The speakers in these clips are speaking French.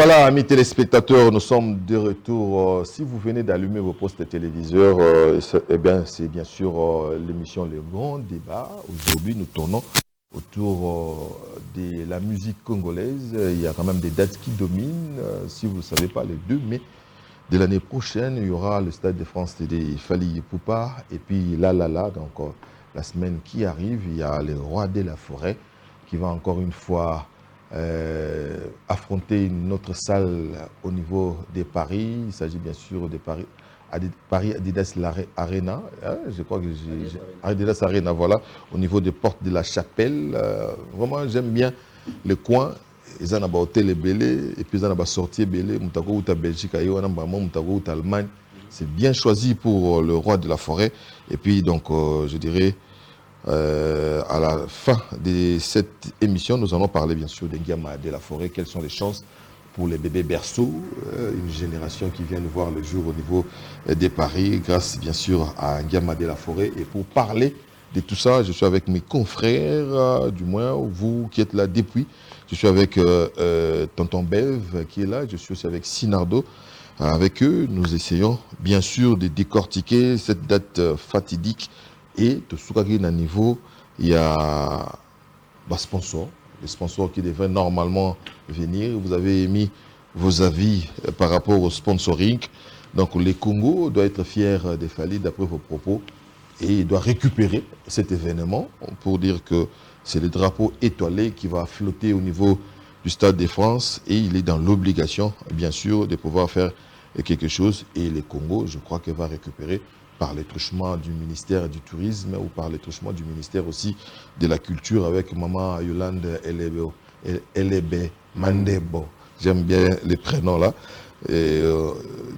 Voilà, amis téléspectateurs, nous sommes de retour. Si vous venez d'allumer vos postes téléviseurs, eh bien, c'est bien sûr l'émission Le Grand Débat. Aujourd'hui, nous tournons autour de la musique congolaise. Il y a quand même des dates qui dominent. Si vous ne savez pas, le 2 mai de l'année prochaine, il y aura le Stade de France des Fally Ipupa. Et puis là, donc la semaine qui arrive, il y a le Roi de la Forêt qui va encore une fois affronter une autre salle au niveau des paris. Il s'agit bien sûr de Paris Adidas Arena. Je crois que Adidas Arena, voilà, au niveau des portes de la Chapelle. Vraiment, j'aime bien le coin. Ils ont un hôtel belé et puis ils ont un sortie belé. Moutago ou Belgique, Moutago ou Allemagne. C'est bien choisi pour le Roi de la Forêt. Et puis donc, je dirais, à la fin de cette émission, nous allons parler bien sûr d'Ngiama de la Forêt. Quelles sont les chances pour les bébés berceaux, une génération qui vient de voir le jour au niveau des paris, grâce bien sûr à Ngiama de la Forêt. Et pour parler de tout ça, je suis avec mes confrères, du moins vous qui êtes là depuis. Je suis avec Tonton Bev qui est là, je suis aussi avec Sinardo. Avec eux, nous essayons bien sûr de décortiquer cette date fatidique. Et de ce niveau, il y a des sponsors qui devraient normalement venir. Vous avez émis vos avis par rapport au sponsoring. Donc les Congo doit être fier des Fally d'après vos propos et il doit récupérer cet événement pour dire que c'est le drapeau étoilé qui va flotter au niveau du Stade de France et il est dans l'obligation, bien sûr, de pouvoir faire quelque chose. Et les Congo, je crois qu'il va récupérer par les truchements du ministère du Tourisme ou par les truchements du ministère aussi de la Culture avec Maman Yolande Elebe Mandebo. J'aime bien les prénoms là. Et,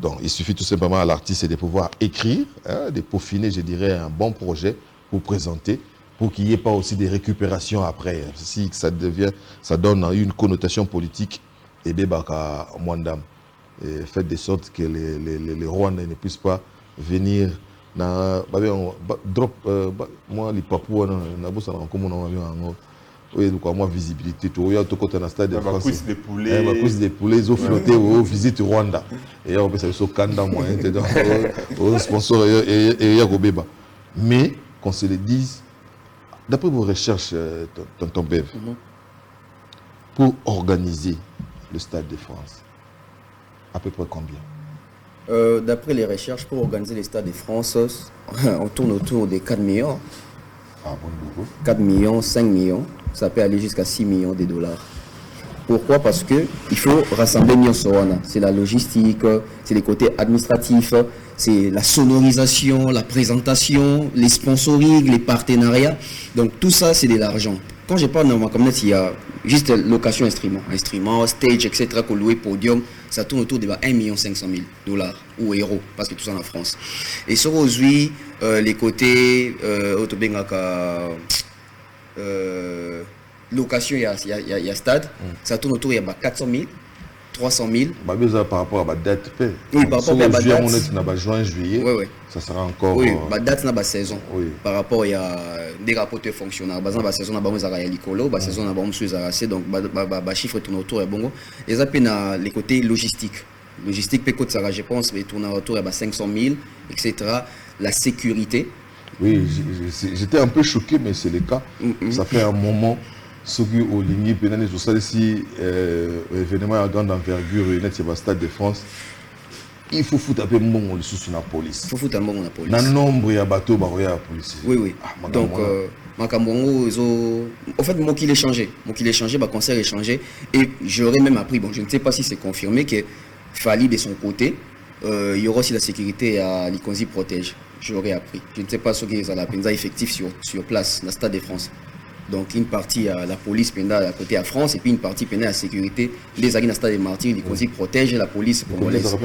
donc, il suffit tout simplement à l'artiste de pouvoir écrire, de peaufiner, je dirais, un bon projet pour présenter, pour qu'il n'y ait pas aussi des récupérations après. Si ça donne une connotation politique, et bébaka Mwandam. Faites de sorte que les Rwandais ne puissent pas venir drop moi les papous na bossa na comme on a oui donc moi visibilité tout il y a tout côté na stade de France des poulets ils ont flotté au visite Rwanda et on peut ça sur Kanda moyen au sponsor et ya Gobeba mais qu'on se le dise d'après vos recherches tonton Bev pour organiser le Stade de France à peu près combien? D'après les recherches, pour organiser les Stades de France, on tourne autour des 4 millions. Ah bon, 4 millions, 5 millions, ça peut aller jusqu'à 6 millions de dollars. Pourquoi? Parce qu'il faut rassembler Nyosowana. C'est la logistique, c'est les côtés administratifs, c'est la sonorisation, la présentation, les sponsoring, les partenariats. Donc tout ça, c'est de l'argent. Quand je parle dans ma communauté, il y a juste location instruments, stage, etc. qu'on loue podium, ça tourne autour de 1 500 000 dollars ou euros, parce que tout ça en France. Et sur aujourd'hui, les côtés location, il y a stade, ça tourne autour, il y a 400 000. 300 000. Par rapport à la date. Oui, par rapport à la date. On est juin, juillet. Oui, oui. Ça sera encore. Oui, la date n'a pas saison. Oui. Par rapport à des rapports fonctionnels. Par exemple, la saison n'a pas l'écolo, la saison n'a pas donc les chiffres tournent autour. Et ça peut les côtés logistiques. Logistique peut coûter ça, je pense, mais tourne autour à 500 000, etc. La sécurité. Oui, j'étais un peu choqué, mais c'est le cas. Ça fait un moment. Ce qui au ligne pénal tout ça ici événement à grande envergure net au Stade de France il faut foutre un peu mon le sous la police il faut foutre un peu la police dans nombre ya bateau ba la police oui donc Makambongo en fait moi qui l'ai changé conseil est changé et j'aurais même appris bon je ne sais pas si c'est confirmé que Fally de son côté il y aura aussi la sécurité à l'Ikonzi protège j'aurais appris je ne sais pas ce qui est à la penza effectif sur place dans le Stade de France. Donc une partie à la police pénale à côté à France et puis une partie pénale à la sécurité. Les agents stade des martyrs, les conseils protègent la police congolaise.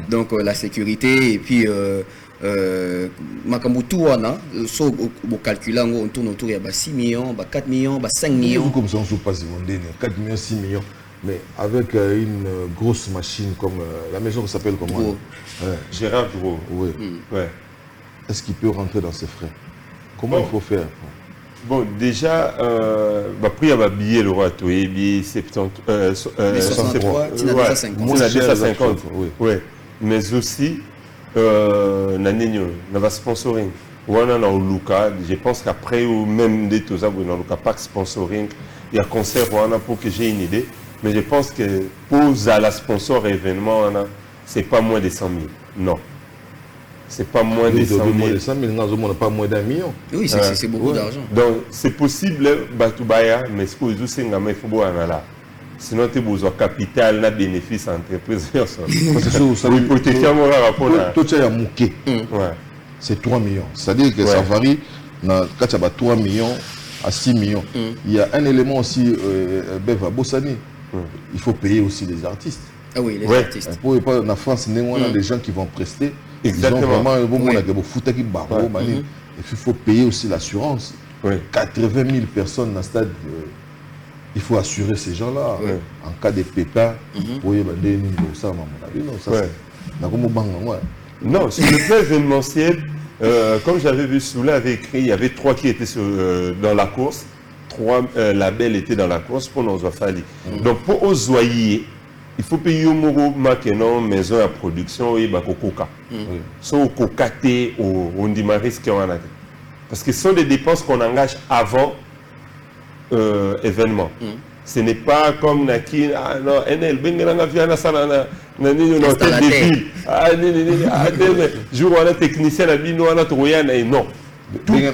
Donc la sécurité et puis Makambutuana, au calculant on tourne autour il y a 6 millions, 4 millions, 5 millions. Comme ça on se passe 4 millions, 6 millions. Mais avec une grosse machine comme la maison s'appelle comment? Gérard Gros. Oui. Ouais. Est-ce qu'il peut rentrer dans ses frais? Comment il faut faire? Bon, déjà, prix à billet le roi, tu es billet 70, 63, tu n'as 250. Moi, 250, oui. Ouais. Mais aussi, on va sponsoring. Je pense qu'après, ou même des choses, on a pas sponsoring. Il y a concert pour que j'ai une idée. Mais je pense que pour la sponsor événement, c'est pas moins de 100 000. Non. C'est pas moins de 100 000. Moins de 100 000, on n'a pas moins d'1 million. Oui, c'est beaucoup d'argent. Donc, c'est possible, mais ce que vous avez il faut là. Sinon, tu as besoin de capital, de bénéfices à l'entreprise. Oui, pour te faire mon rapport là. Tout ça, c'est 3 millions. C'est-à-dire que ça varie. Quand tu as 3 millions à 6 millions, il y a un élément aussi, Beva Bossani. Il faut payer aussi les artistes. Ah oui, les artistes. Pour en France, on a des gens qui vont prester. Exactement. Ils ont vraiment un bon moment de foot qui barreau. Et il faut payer aussi l'assurance. 80 000 personnes dans le stade. Il faut assurer ces gens-là. En cas de pépin, pour y aller ça, à mon avis. Non, ça, non, sur le plan événementiel, comme j'avais vu Soula avait écrit, il y avait 3 qui étaient dans la course. 3 labels étaient dans la course pour nos affali. Donc pour Ozoyer, il faut payer au Moro maintenant maison à production et Coca. So Coca T au Ndimaris qui en a. Parce que ce sont des dépenses qu'on engage avant événement. Ce n'est pas comme Naki, non, NL, Bengalanga Viana Salana, Nani, non, tête des villes. Jour où on a technicien, la bino, on a trouvé, non. Tout est.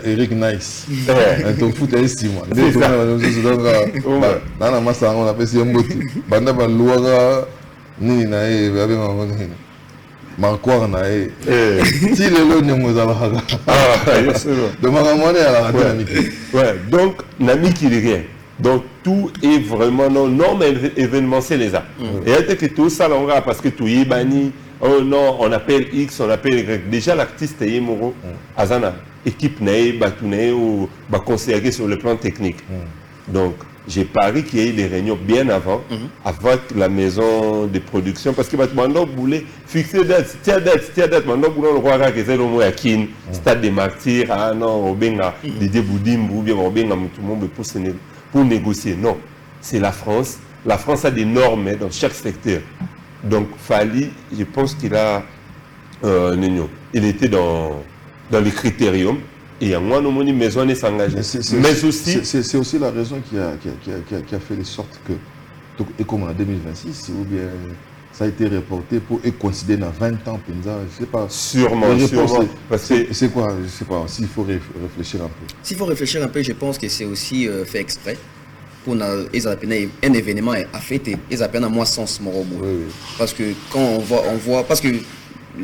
Eric Nice. Un foot à estime. Dans la masse, on appelle ça un bout. Banda Balouara, Nina, Marquois, si le lot n'est pas donc, Nami qui dit rien. Donc, tout est vraiment non, mais événementiel les a. Et que tout ça, on va parce que tout est banni. Oh non, on appelle X, on appelle Y. Déjà, l'artiste est Moro, Azana, équipe Nae, Batounae ou conseiller sur le plan technique. Donc, j'ai parié qu'il y ait des réunions bien avant, avec la maison de production, parce que maintenant, vous voulez fixer date, maintenant, vous voulez le roi qui est le mot à Kin, Stade des Martyrs, ah non, Obenga, Didier Boudim, ou bien Obenga, tout le monde pour négocier. Non, c'est la France. La France a des normes dans chaque secteur. Donc, Fali, je pense qu'il a, il était dans les critériums. Et à moi, nous maison n'est s'engager. Mais aussi. C'est aussi la raison qui a fait de sorte que, et comme en 2026, ou bien ça a été reporté pour considérer dans 20 ans, je ne sais pas. Sûrement. C'est quoi? Je ne sais pas. S'il faut réfléchir un peu. S'il faut réfléchir un peu, je pense que c'est aussi fait exprès. Pour un événement à fêter, ils appellent à moi sens mon robot. Parce que quand on voit, parce que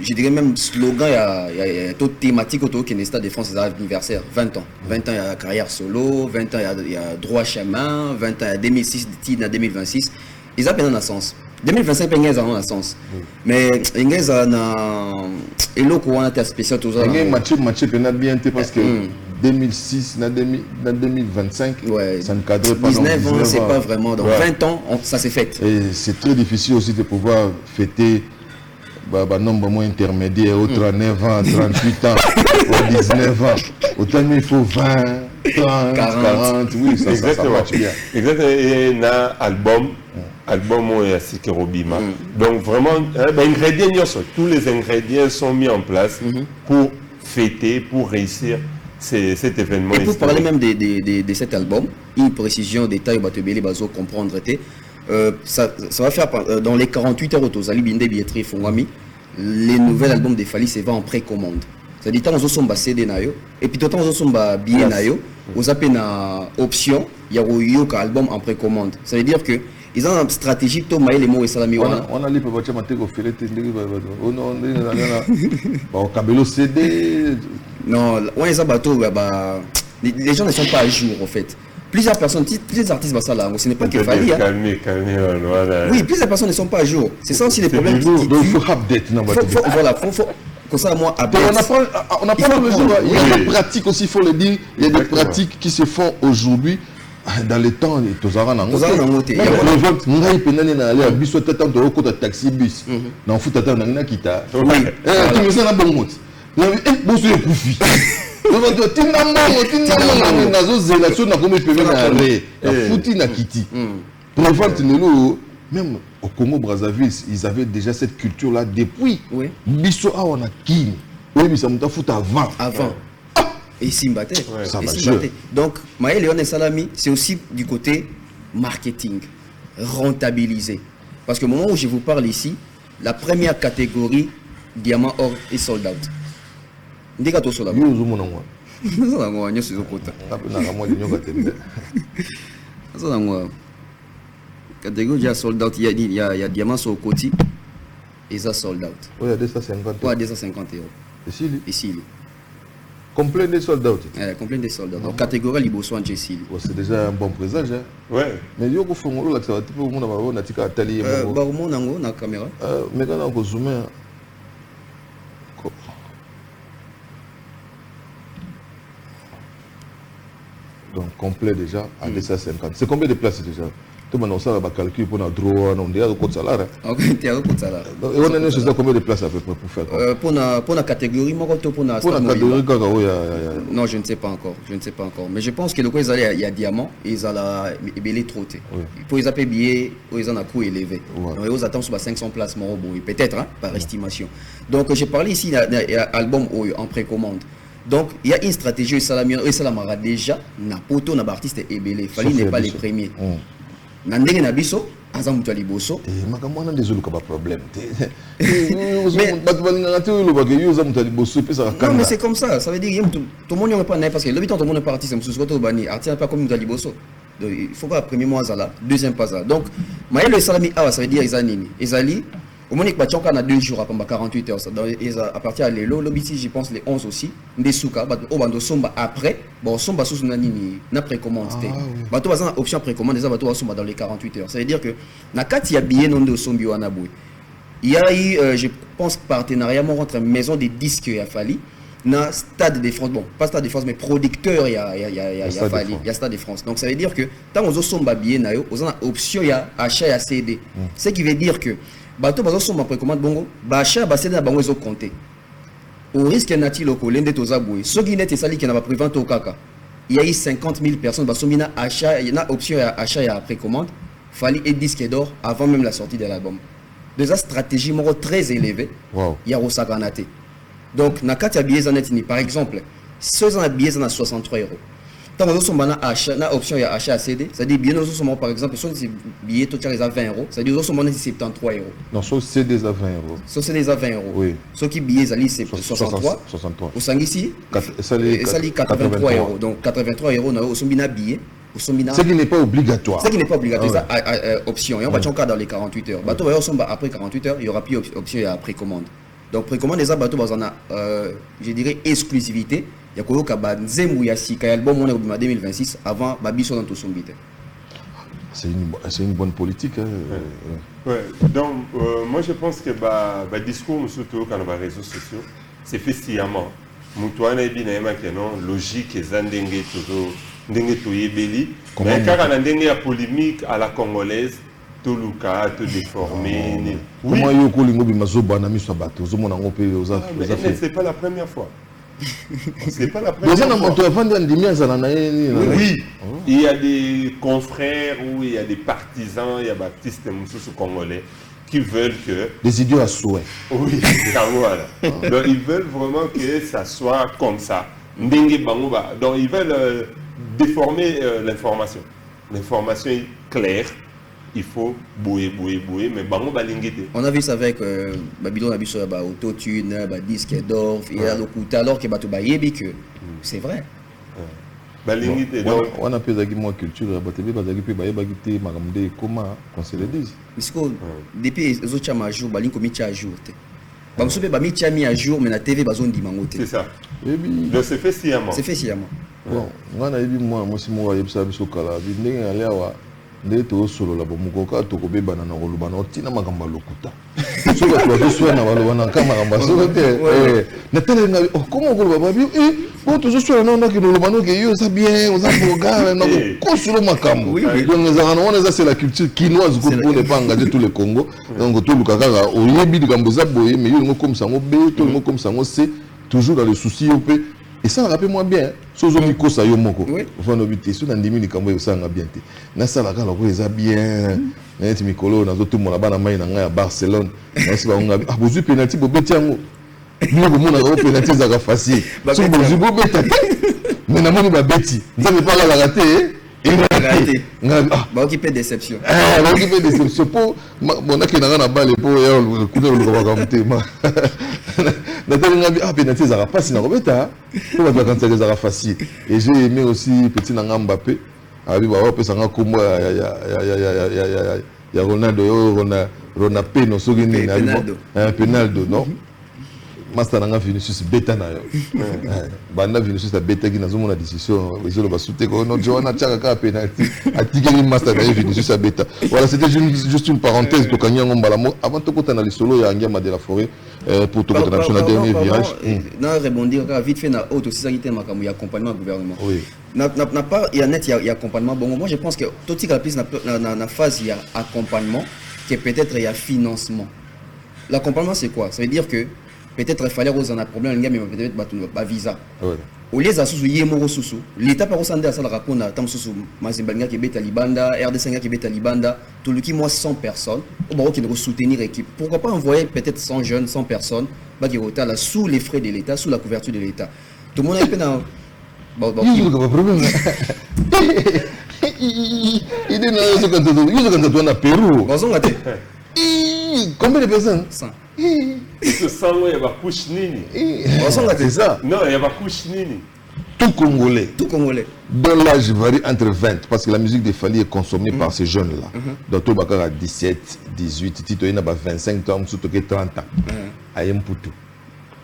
je dirais même slogan, il y a toute thématique autour qui est stade de France des anniversaires, 20 ans. 20 ans, il y a carrière solo, 20 ans, il y a droit chemin, 20 ans, il y a 2006, à 2026. Ils appellent un sens. 2025, il y a un sens. Mais il y a un spécial toujours. Il y a un match bien parce que 2006, 2025, ça ne cadre pas. 19 ans, c'est pas vraiment. Donc 20 ans, ça s'est fait. Et c'est très difficile aussi de pouvoir fêter un nombre moins intermédiaire, au 39 ans, 38 ans, au 19 ans. Autant il faut 20, 30, 40, oui, ça marche bien. Exactement. Et il y a un album où Sikirobima. Donc vraiment, tous les ingrédients sont mis en place pour fêter, pour réussir cet événement. Et pour parler même de cet album, une précision, détail, Batebele, Bazo comprendre, ça va faire dans les 48 heures autour, Binde Billetterie Fongwami, les nouveaux albums de Fali se vendent en précommande. C'est-à-dire que nous sommes CD nayo et puis tout nous sommes billet nayo, vous avez une option, il y a un album en précommande. Ça veut dire que ils ont une stratégie pour les mots et salami. On a les papiers matériaux on cabelo CD. Non, les gens ne sont pas à jour en fait. Plusieurs personnes, plusieurs artistes, ce n'est pas que Fali. Oui, plusieurs personnes ne sont pas à jour. C'est ça aussi les problèmes. Donc il faut update. Voilà, comme ça, moi, on n'a pas besoin. Il y a des pratiques aussi, il faut le dire. Il y a des pratiques qui se font aujourd'hui. Dans les temps, les Tozara Nangote. Les gens qui ont allé à bus, au taxi bus. Dans le foot, qui t'a. Tu me sens un bon mot. Même au Congo-Brazzaville, ils avaient déjà cette culture-là depuis. Bisso a on a qui. Oui, mais ça me fout avant. Et Simbaté. Ouais. Donc, Maël Léon et Salami, c'est aussi du côté marketing, rentabiliser. Parce que au moment où je vous parle ici, la première catégorie, diamant, or et sold out. Ndeka to sold out. Catégorie déjà sold out, il y a diamant sur le côté et ça sold out. Oui, il y a 250 €. Ouais, 250 €. Ici. Complet des sold out. Complet des sold out. Donc, catégorie Liboso en Jessie. C'est déjà un bon présage. Hein? Ouais. Mais il y a un fond là, ça va tout le monde avoir un atelier atelier. Barumo nango na caméra. Mais quand on zoome. Donc complet déjà à 250. C'est combien de places déjà? Tout le monde ça va calculer pour notre droit, on est à côté salaire. Ok, tu es à côté salaire. Et on a combien de places à peu près pour faire quoi? Pour la catégorie, moi pour la catégorie, non, je ne sais pas encore. Mais je pense que le coup il y a diamant, ils ont la belé trotté. Pour les appeler billets, ils ont un coût élevé. Donc ils attendent sur 500 places peut-être par estimation. Donc j'ai parlé ici d'un album en précommande. Donc, il y a une stratégie, et Salamara déjà, na poto, na artiste ébélé. Fallait n'est pas les premiers. Nandenge na biso, azam mutu aliboso. Makamwana désolé comme problème. Non, mais c'est comme ça. Ça veut dire que tout le monde n'est pas né parce que l'habitant tout le monde n'est pas artiste. Artiste n'est pas comme mutu aliboso. Il faut pas premier mois là, deuxième pas là. Donc, Maël le Salami, ça veut dire Izanini. Izali. Au moins, il y a 2 jours, à 48 heures. À partir de l'eau, l'obiti, je pense les 11 aussi. Des soukas, au bando somba après. Bon, somba sous na précommande. Bateau a option précommande, des abattoirs somba dans les 48 heures. Ça veut dire que, na kat il y a billet non de sombi ou anaboué. Il y a eu, je pense, partenariat entre maison des disques et Afali. Na Stade de France, bon, pas Stade de France, mais producteur, il y a Stade de France. Donc ça veut dire que, tant on a somba billet, on a option, il y a achat et à CD. Ce qui veut dire que, bateau bazo somba précommande bongo bacha baseda bango ezo compter au risque nati loko lende tozaboué ceux qui n'étaient sali qui n'a pas prévente au kaka il y a eu 50 000 personnes basomina achat il y a option à achat et à précommande fallait et disque d'or avant même la sortie de l'album déjà stratégie moro très élevée il y a rosakanate donc nakati ya billets zanetini par exemple ceux en billets en 63 €. Tant que nous sommes en achat, na option à achat à CD, c'est-à-dire bien nous sommes par exemple sur des billets tout à 20 €, c'est-à-dire nous sommes en 73 €. Non, sur CD à 20 €. Sur CD à 20 €. Oui. Ceux qui billets à c'est 63. Au sang ici, ça lit 83 €. Donc 83 € nous sommes bien billets. Ce qui n'est pas obligatoire. Ce qui n'est pas obligatoire, c'est option. Et on va encore dans les 48 heures. Bateau après 48 heures, il y aura plus option à précommande. Donc précommande des bateaux on a je dirais exclusivité. Il y a quoi que Yasika album on est en 2026 avant Babiso dans tout son bite. C'est une bonne politique. Hein. Ouais. Donc moi je pense que le discours surtout quand on va réseaux sociaux c'est fait sciemment. Mutuana et binema que non logique et zandenge toujours ndenge toyebeli. Mais quand on a ndenge à polémique à la congolaise tout luka tout déformé. Comment yo ko lingo bimazoba na miso bato zo mona ngopé aux c'est pas la première fois. C'est pas la première fois. Oui, il y a des confrères ou il y a des partisans, il y a baptistes congolais qui veulent que... Des idiots à souhait. Oui, voilà. Donc ils veulent vraiment que ça soit comme ça. Donc ils veulent déformer l'information. L'information est claire. Il faut bouer, mais bango balingité. On a vu ça avec Babylon a vu sur autotune, disque d'or, il y a le coup alors que bato bayebi que c'est vrai. Balingité donc on a peu d'agimo culture batebe bazaki pe bayebagité makamde comment qu'on se le dise. Parce que depuis les autres à jour balinko mi à jour. Ba msope ba mi mis à jour mais na TV bazon di mangote. C'est ça. Donc c'est fait sciemment. C'est fait sciemment. Bon, on a vu moi si moi yebsa biso kala bi ndenge alewa ndeko solo la bomukoka tokobeba na koloba na tina makamba lokuta so ba twa so na baloba na kama makamba so te na tele na comment koloba ba bi bon to so na na ki loba no ke yo ça bien on a programme na ko solo makambo donc les arana c'est la culture quinoise ko pour ne pas engager tout le Congo donc to luka kaka oyebi likambo za boye mais yo comme ça ngo b to ngo comme ça ngo c'est toujours dans le souci opé Et ça rappelle moi bien, si vous avez ça yo moko, Oui. vous avez obité, si vous avez mis les ça nga bien té. Na ça la gala ko eza bien. Na ti mikolo na zo tout mon bana mai na nga à Barcelone. Na si ba nga ah bozu penalty bo beti yango. Bilo ko mona ko penalty za ka facile. So bozu bo beta. Mais na moni ba beti. Nzambe pas la rater. Et bah occupé déception. Bah occupé déception pour mon a qui n'a rien à balle pour le coup de le ma. Ah penalty ça va pas sinon beta. Pour va quand ça va facile. Et j'ai aimé aussi petit Nanga Mbappé. Ah oui bah on peut s'en comme ya Ronaldo Ronaldo no sogini na Penaldo non. Master Nanga Vinicius beta na yo. Banda Vinicius ta beta qui na zo mona décision ils ont ba souté ko no Joana Chaka ka penalty atikeli master na Vinicius a beta. Voilà, c'était juste une parenthèse to kanyango mbalamo avant to kota na lisolo ya Ngema de la Forêt pour to kota na national dernier virage. Na rebondir vite fait na auto ça qui était makamu ya accompagnement gouvernement. Oui. N'a pas il y a net il y a accompagnement bon moi je pense que tout ce qui la plus na phase il y a accompagnement qui peut-être il y a financement. L'accompagnement c'est quoi? Ça veut dire que peut-être il fallait qu'on ait un problème, mais peut-être pas visa. Au lieu de sous yemo sous l'État par ressentir ça la rapona tant sous Mazimbalga qui est Talibanda, RD5 qui est Talibanda, tout le qui moi 100 personnes, au Maroc qui nous soutenir équipe. Pourquoi pas envoyer peut-être 100 jeunes, 100 personnes, bah qui là sous les frais de l'État, sous la couverture de l'État. Tout le monde est dans il y a pas problème. Il est dans le Pérou. Combien de personnes? 100. Ce sang, il y a pas couche nini. C'est ça. Non, il y a pas couche nini. Tout Congolais. Tout Congolais. Dont l'âge varie entre 20, parce que la musique des Fali est consommée par ces jeunes-là. Donc, tout Bakar a 17, 18, Tito, il y a 25 ans, surtout 30 ans. Ayem Poutou.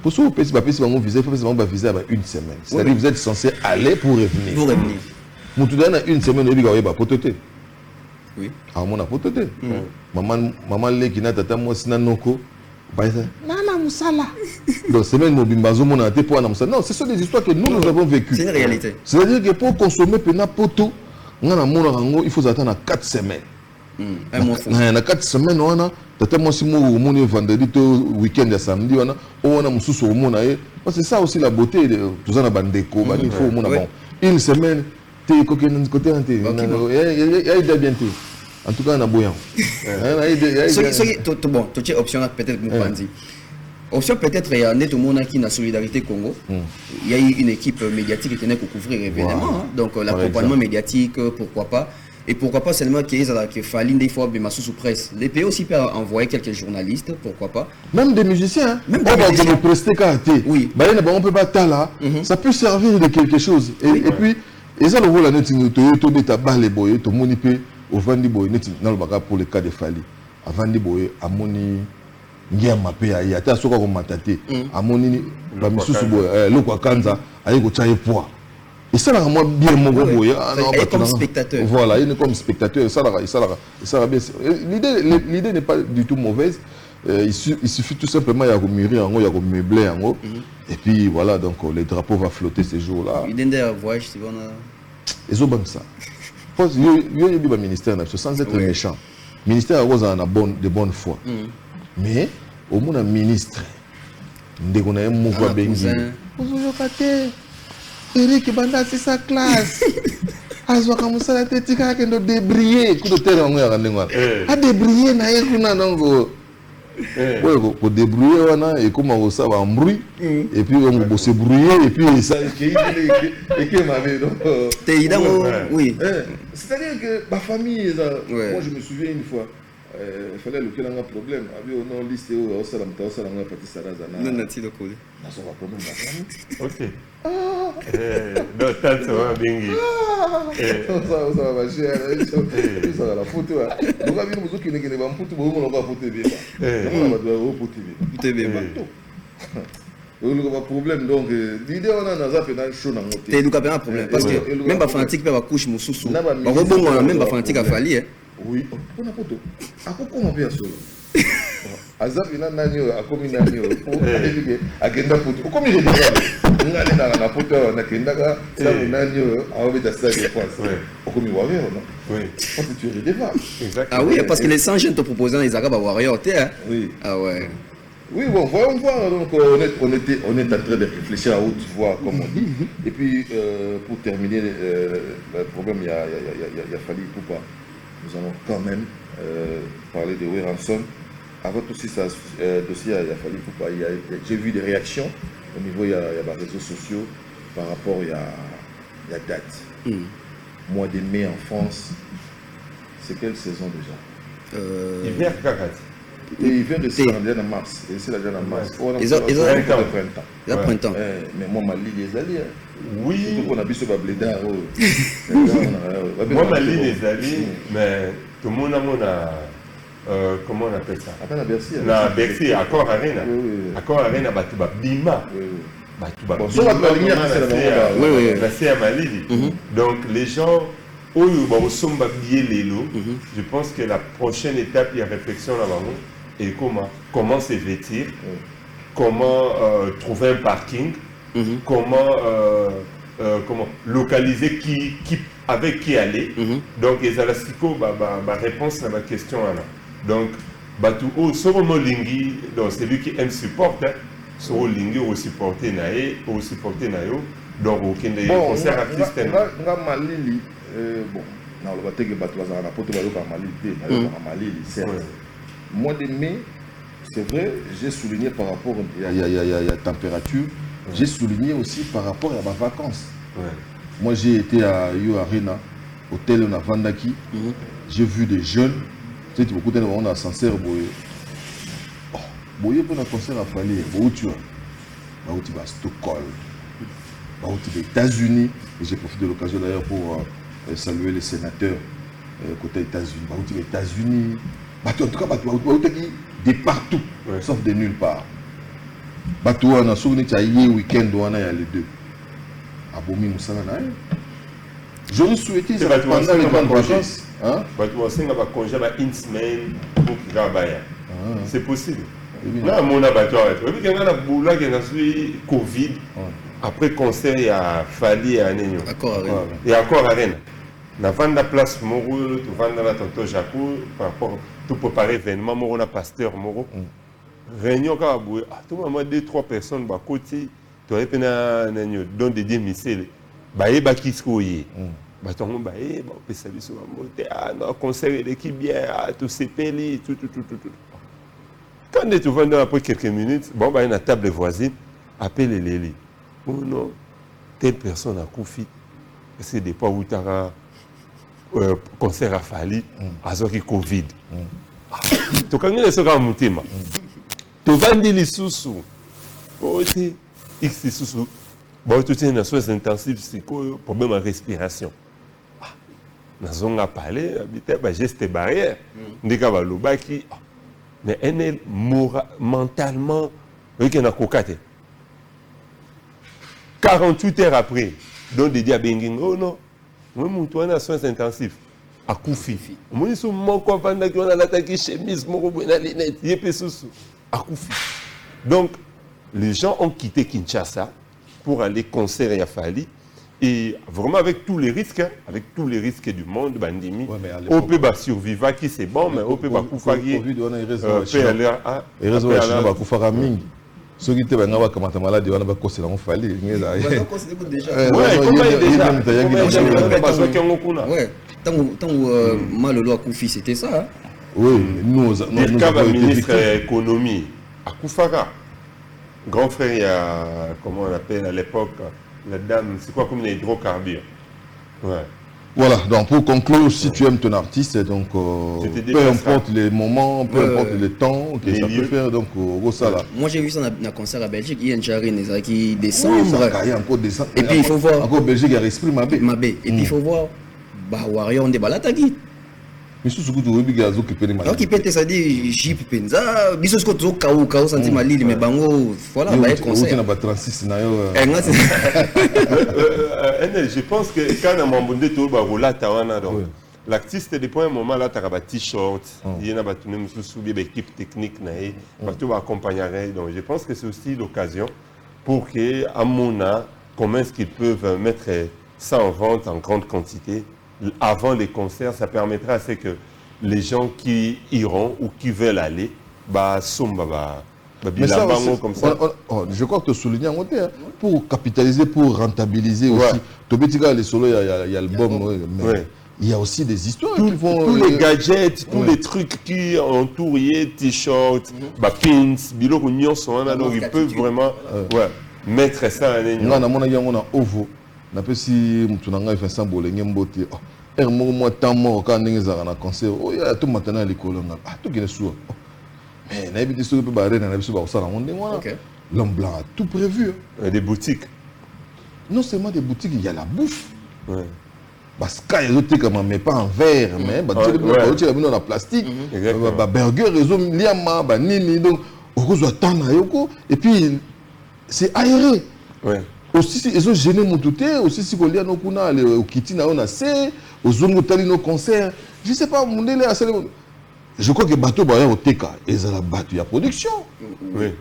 Pour ce que vous avez visa, il faut visa une semaine. C'est-à-dire que vous êtes censé aller pour revenir. Pour revenir. Moutou a une semaine, il y a pototé. Oui. Ah, mon a pototé. Maman, Lekina, tata, moi, Sinanoko. Nana Moussala. Donc, c'est même Mobimbazo, mon athée pour Anna Moussala. Non, ce sont des histoires que nous avons vécues. C'est une réalité. C'est-à-dire que pour consommer Pena Poto, il faut attendre 4 semaines. Un mois fou. Il y a 4 semaines, on a si moi, vendredi, week-end, samedi, on a Moussou au monde. C'est ça aussi la beauté de tout ça, Bandeko. Il faut au monde. Une semaine, tu es côté, il y a bien. En tout cas, on a bouillant. Bon, tu as option peut-être nous dire. Option peut-être il y a tout le monde qui a Solidarité Congo. Il y a eu une équipe médiatique qui tenait pour couvrir l'événement. Donc l'accompagnement médiatique, pourquoi pas. Et pourquoi pas seulement qu'il fallait des fois sous presse. Les pays aussi peuvent envoyer quelques journalistes, pourquoi pas. Même des musiciens. Même des musiciens. Oui. On peut pas là. Ça peut servir de quelque chose. Et puis, et ça le rôle à notre tout le monde peut au Vandi Boy, pour le cas de Fali. À Vandi Boy, à Moni, Ngema Pea, il y a ta soka comme matate. À Moni, la Missou Boy, le Kwakanza, à Yego Tchaye Poa. Et ça, là, moi, bien mon Boy. Comme spectateur. Voilà, il est comme spectateur. Ça, là, bien. L'idée n'est pas du tout mauvaise. Il suffit tout simplement, il y a mûri, il y a meublé, et puis voilà, donc les drapeaux vont flotter ces jours-là. Il y a un voyage, c'est bon. Ils ont comme ça. Il y a eu un ministère sans être méchant. Le ministère a de bonne foi. Mais au moins un ministre, on a un mouvement bengi. Eric Banda, c'est sa classe. Azo kamusa la tête qui a débriller. Coup de terre on a débriller na yekuna donc. Pour débrouiller et comment ça va en bruit et puis on va se brouiller et puis ça et que m'avait donc oui, c'est-à-dire que ma famille moi je me souviens une fois il fallait lequel a un problème avec au nom liste au salam ta salam na parti sarazana non nati do kole na so problème na famille OK non tant ça va bien ça va cher ça va la photo donc à venir vous qui ne va photo vous on va photo bien on va doit photo bien le problème donc l'idée on a dans ça dans chaud dans moto t'es du pas un problème parce que même pas fanatique peut va couche mususu ba rebongo même pas fanatique a falli oui on a photo à quoi comment bien solo azap ina nani akomi nani pour agenda photo comme il est ngale na photo na kendaka ça nani awebeta ça de France akomi warrior non oui parce que tu es redevable ah oui parce que les 100 jeunes te proposant les arabes warrior t'es oui ah ouais Oui, bon, voyons voir. Donc, on est en train de réfléchir à haute voix, comme on dit. Et puis, pour terminer, le problème, il y a fallu Poupa. Nous allons quand même parler de Weranson. Avant aussi ça dossier, il a fallu Poupa. J'ai vu des réactions au niveau, il y a des réseaux sociaux par rapport, il y a date. Mois de mai en France, c'est quelle saison déjà? Hiver Kakati. Et il vient de déjà en mars. Et c'est déjà en mars. Ils ont printemps. Il y a printemps. Mais moi, ma ligne est allée. Oui. Surtout qu'on a vu ce blédard. Moi, ma ligne est allée, mais tout le monde a. Comment on appelle ça? À Bercy. À Bercy, Accor Arena. Accor Arena, tu vas bima. C'est à Malili. Donc, les gens. Je pense que la prochaine étape, il y a réflexion là-bas. Et comment se vêtir, comment trouver un parking, comment localiser avec qui aller. Donc, les alastico, réponse à ma question là. Donc, c'est lui qui aime supporter. So lingi au supporter donc aucun des concerts artistes. Bon, non, le bateau certes. Mois de mai, c'est vrai, j'ai souligné par rapport à la température, j'ai souligné aussi par rapport à ma vacances. Moi, j'ai été à Yo Arena, hôtel on a Vandaki, j'ai vu des jeunes, tu sais, beaucoup de gens ont ascenseur boye. Boye pour un concert à Fali, où tu vas? Où tu vas à Stockholm, où tu vas aux États-Unis, et j'ai profité de l'occasion d'ailleurs pour saluer les sénateurs côté États-Unis. Où tu vas aux États-Unis, en tout cas, de partout, sauf de nulle part. On a souvenir qu'il y a un week-end où il y a les deux. Abomi Moussana. J'aurais souhaité ça pendant les grandes vacances. C'est possible. Là, mon abattoir est Covid. Après concert, il y a Fali à Nenyo. Et encore Arena. Na vanda place Moro, tu vanda la tonton Jacou, par rapport tout préparer événement, Moro na pasteur Moro. Réunion quand aboué, tout le monde 2-3 personnes ba côté, tu as pena Nenyo don dédié misel. Ba e ba kiskoye. Ba ton ba e ba pe sabi so monter non concert l'équipe bien, tout c'est peli, tout. Quand tu vends après quelques minutes, bon bah une table voisine, appelle les Léli. Oh non, telle personne a confié. C'est des pas où tu as concert à Fali, à ce qui Covid. Tu as gagné ce grand moutema. Tu vends les sous-sous. Oh, c'est X sous-sous. Bon, tu tiens une soins intensive, c'est quoi problème de respiration. Nous avons parlé, geste barrière. Nous avons dit mais elle est mentalement, oui, qu'elle a cocaté. 48 heures après, donc des diabenging, oh non, moi, mon toit a soins intensifs. À Koufi. Moi, je suis mon copain qui a attaqué chemise, mon robot, la lunette, il est sous. À Koufi. Donc, les gens ont quitté Kinshasa pour aller concert à Fali. Et vraiment avec tous les risques, du monde, Bandimi, on peut survivre qui c'est bon, mais on peut pas Koufagi. Ceux qui étaient malades, on a cause on fallait. Tant Malolo a Koufi, c'était ça. Oui, nous avons ministre de l'économie à Koufara. Grand frère, il y a, comment on appelle à l'époque, la dame, c'est quoi comme les hydrocarbures. Voilà, donc pour conclure, si tu aimes ton artiste, donc peu importe les moments, peu importe le temps que ça peut faire, donc au Sala. Moi j'ai vu ça dans un concert à Belgique, il y a une charine qui décembre. Et puis il faut voir. Encore Belgique, il y a l'esprit Mabé. Et puis il faut voir, Warrior de Balatagi. Mais sous ce que tu veux dire, qui peut alors qui peut ça dit Jeep Penza, biso ce que tu as senti Malili mais bango voilà bah concert. On a 36 na yo. Je pense que quand on m'a demandé tout ba rola tawana donc l'artiste depuis un moment là tu as ba t-shirt, il y en a ba tourner sous bien équipe technique na et ba tout accompagner donc je pense que c'est aussi l'occasion pour que à Mona comment est-ce qu'ils peuvent mettre ça en vente en grande quantité. Avant les concerts, ça permettra à ce que les gens qui iront ou qui veulent aller, Mais ça Bilamba, aussi, comme ça. je crois que tu soulignes un côté, pour capitaliser, pour rentabiliser aussi. Tobetika, les solos, il y a l'album, mais il y a aussi des histoires qui vont... Tous les gadgets, tous les trucs qui entourent, t-shirts, pins, biloko nyonso, donc ils peuvent vraiment mettre ça en énion. On a ovo. Na pesi mutunanga fait ça bolenge mbote. Moi tant mort quand on a concert. Oh ya tout maintenant les colonnes. Ah tout qui est sourd. Mais na bi sur pe ba rena na bi sur ba ça l'homme blanc a tout prévu. Des boutiques. Non seulement des boutiques, il y a la bouffe. Parce que les autres mais pas en verre mais en plastique. Burger ils ont liama ba nini donc okozo atana yoko et puis c'est aéré. Aussi ils ont gêné mon touté aussi si kolia no kuna le kiti na ona se ozongo tali no concert je sais pas mondele a je crois que bateau ba ya oteka ezala bateau ya production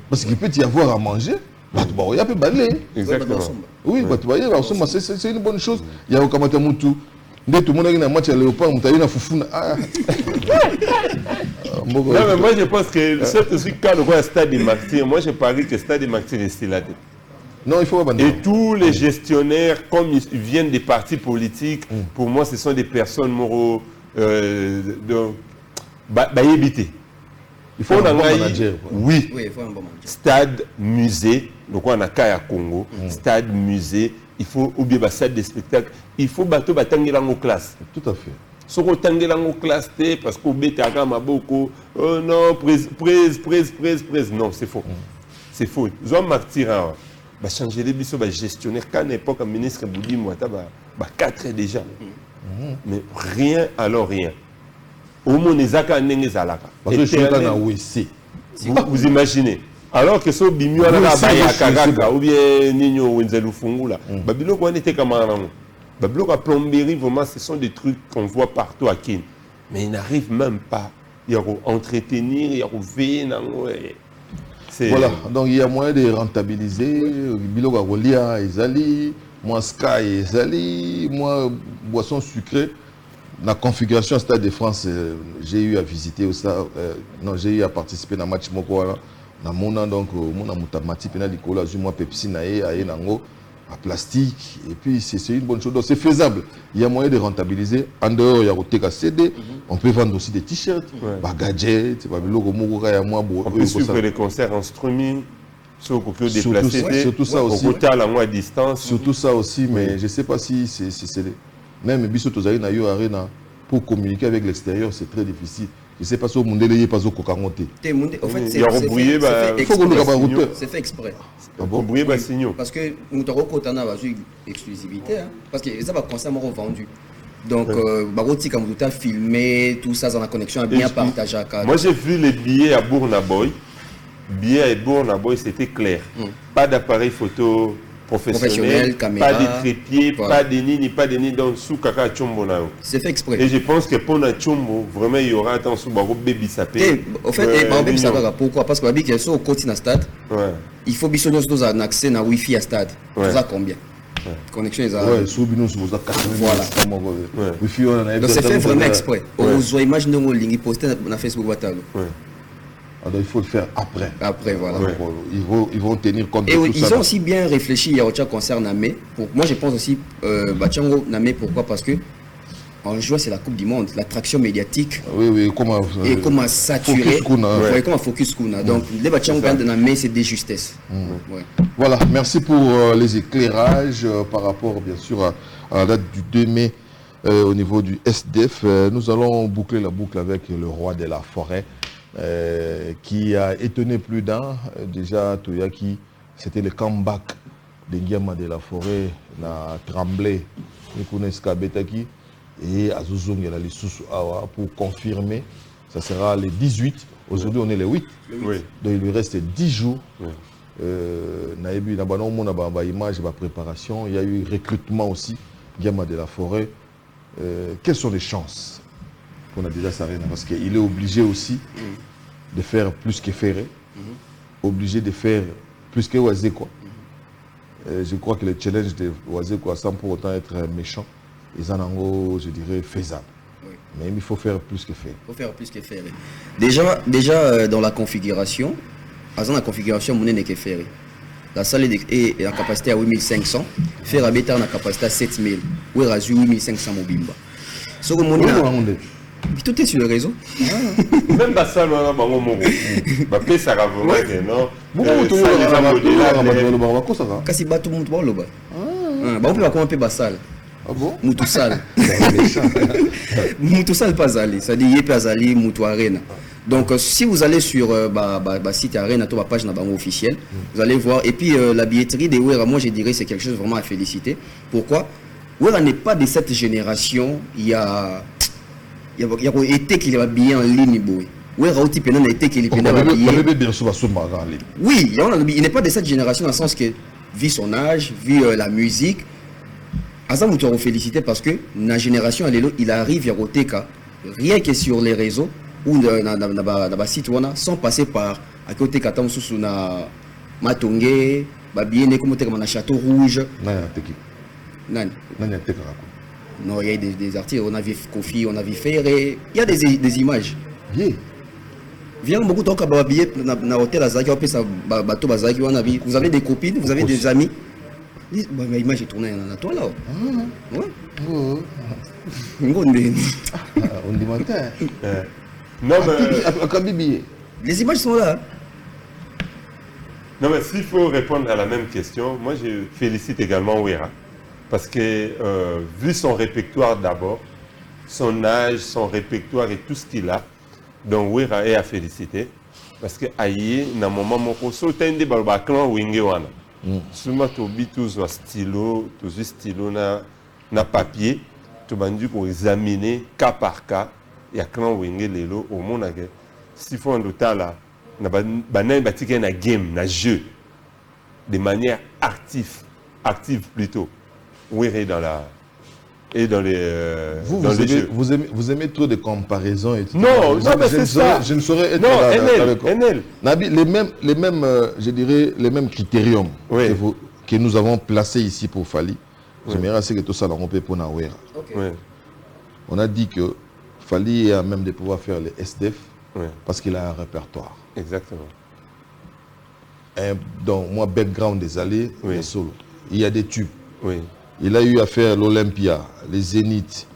parce qu'il peut y avoir à manger bateau ba ya peut baler exactement oui bateau ba ya c'est une bonne chose il y a okamata mutu ndé tout le monde na match à léopard mutali na fufuna non mais moi je pense que c'est aussi quand le stade de martyrs moi je parie que stade de martyrs est là. Non, il faut abandonner. Et tous les gestionnaires, comme ils viennent des partis politiques, pour moi, ce sont des personnes moraux éviter. Il faut un bon manager. Oui. Oui, il faut un bon manager. Stade, musée, donc on a Kaya Congo, stade, musée, il faut oublier la salle de spectacle, il faut bateau batangi lango classe. Tout à fait. Si on tangi lango classe, parce qu'on bête à Gamaboko, oh non, prise, non, c'est faux. C'est faux. Ils ont martyr. Changer les bisous, gestionnaire, qu'à l'époque, un ministre Boudi Mouata, 4 déjà. Mais rien, alors rien. Au moins, les Zaka Nengezalaka. Parce que je suis dans OEC. Vous imaginez. Alors que ce bimio à la Bayakaraga, ou bien Nino Wenzelou Fungula, Babilo, on était comme un amour. Babilo, à plomberie, vraiment, ce sont des trucs qu'on voit partout à Kin. Mais ils n'arrivent même pas à entretenir, à veiller. Voilà, donc il y a moyen de rentabiliser. Biloga Rolia, Ezali, moi Sky, Ezali, moi boisson sucrée. La configuration Stade de France, j'ai eu à visiter aussi. Non, j'ai eu à participer dans le match Mokoala. Dans mon donc, mon amutamati, puis Nicolas, moi Pepsi, Nae, Nango, à plastique. Et puis c'est une bonne chose. Donc c'est faisable. Il y a moyen de rentabiliser. En dehors, il y a Roteka CD. On peut vendre aussi des t-shirts, gadgets, on peut suivre les concerts en streaming, surtout ça aussi. À distance. Surtout ça aussi, mais je ne sais pas si c'est... Même Arena, pour communiquer avec l'extérieur, c'est très difficile. Je ne sais pas si on est pas au Kokangote. En fait, c'est fait exprès. Parce que nous avons une exclusivité, parce que ça va concernant vendu. Donc, Barotti, comme tout a filmé, tout ça dans la connexion, a bien partagé. Moi, j'ai vu les billets à Bournaboy. Billets à Bournaboy, c'était clair. Pas d'appareil photo professionnel, caméra, pas de trépied, pas de nini, pas de nini dans sous Kaka Chombo. C'est fait exprès. Et je pense que pour la Chombo, vraiment, il y aura attention à Baby Sapé. En fait, Baby Sapé, pourquoi? Parce que Baby qui est sur le continent stade, il faut bien sûr un accès à Wi-Fi à stade. Tu sais combien? Connexion est à... Ouais, sous Bino, sous voilà. Donc c'est fait vraiment exprès. Aux images de nos lignes, ils postent dans Facebook Batalo. Alors il faut le faire après. Après, voilà. Ils vont tenir compte de tout ça. Et ils ont aussi bien réfléchi à autre concert Namé. Moi, je pense aussi Bachango Namé. Pourquoi? Parce que en juin, c'est la Coupe du Monde, l'attraction médiatique. Oui, comment... Et comment saturer. Comment focus Kuna. Donc, les Bachango de Namé, c'est des justesses. Voilà, merci pour les éclairages par rapport, bien sûr, à la date du 2 mai au niveau du SDF. Nous allons boucler la boucle avec le roi de la forêt. Qui a étonné plus d'un. Déjà, Toyaki, c'était le comeback de Nguema de la forêt, la Tremblay, Betaki, et Azuzung et la Lissousou Awa pour confirmer. Ça sera le 18. Aujourd'hui, on est le 8. Donc, il lui reste 10 jours. Naïbi, image, préparation. Il y a eu recrutement aussi, Nguema de la forêt. Quelles sont les chances pour Adidas Arena? Parce qu'il est obligé aussi de faire plus que Ferré, obligé de faire plus que Wazekwa. Je crois que le challenge de Wazekwa, sans pour autant être méchant, ils en ont, je dirais, faisable. Mais il faut faire plus que Ferré. Il faut faire plus que Ferré. Déjà dans la configuration, dans la configuration monnaie que faire. La salle est la capacité à 8500, faire à bêta la capacité à 7000. Ou à 8500 mobimba. Ce que monnaie tout est sur le réseau. Même la salle on a bango mobo. Ba pesa ka vraiment que non. Kasi ba tout monde ba. Ba on peut pas comment ba salle. Ah bon? Moutou sale. Moutou sale pas aller, ça dit yé pas aller Moutou Arena. Donc si vous allez sur site Arena, la page officielle, vous allez voir. Et puis la billetterie des Wera, moi je dirais c'est quelque chose vraiment à féliciter. Pourquoi? Wera n'est pas de cette génération. Il y a été qu'il y a bien en ligne. Wera aussi pendant été qu'il y a oui, il n'est pas de cette génération dans le sens que vu son âge, vu la musique. Azam vous féliciter parce que la génération il arrive à Roteka rien que sur les réseaux ou dans le site sans passer par à côté Katam sous na Matongé, bien comme na Château Rouge. Non, il y a des articles, on a vu Kofi, on a vu Ferré, il y a des images. Viens beaucoup donc à billet dans l'hôtel Azaki, bateau Bazaki, vous avez des copines, vous avez des amis. L'image est tournée dans la toile là. Ouais. On dit matin. Non mais les images sont là. Non mais s'il faut répondre à la même question, moi je félicite également Wera parce que vu son répertoire d'abord, son âge, son répertoire et tout ce qu'il a, donc Wera est à féliciter parce que aïe na moment mon coso tende balba clan winge wana. Suma tobi tous stylo na papier tu bandu pour examiner cas par cas ya clan wenge lelo au monde que si faut en là na banay batike na game na jeu de manière active plutôt Wera dans les vous aimez trop de comparaisons et tout. Non, mais c'est ça. Je ne saurais être NL. Nabi, les mêmes je dirais les mêmes critériums que nous avons placés ici pour Fally. J'aimerais que tout ça on peut pour Wera. On a dit que Fally a même de pouvoir faire les SDF parce qu'il a un répertoire. Exactement. Donc moi background des allées, les solos. Il y a des tubes. Il a eu à faire l'Olympia, les Zénith,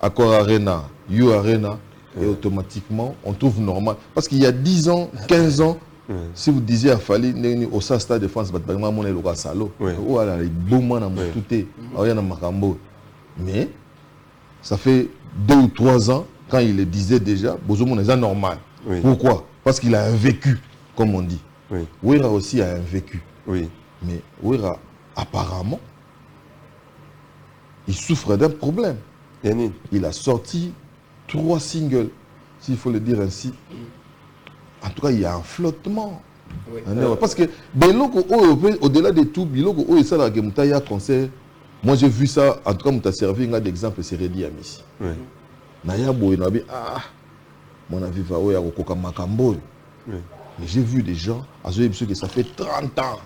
Accor Arena, You Arena, et automatiquement, on trouve normal. Parce qu'il y a 10 ans, 15 ans, si vous disiez à Fally, au Stade de France, mais ça fait 2 ou 3 ans, quand il le disait déjà, Bozomon est normal. Pourquoi? Parce qu'il a un vécu, comme on dit. Wera aussi a un vécu. Mais Wera, apparemment, il souffre d'un problème. Il a sorti 3 singles, s'il faut le dire ainsi. En tout cas, il y a un flottement. Parce que au-delà de tout, il y a un concert. Moi, j'ai vu ça, en tout cas, tu as servi un exemple, c'est Redi Amissi. Mon avis va Makambo. Mais j'ai vu des gens, que ça fait 30 ans,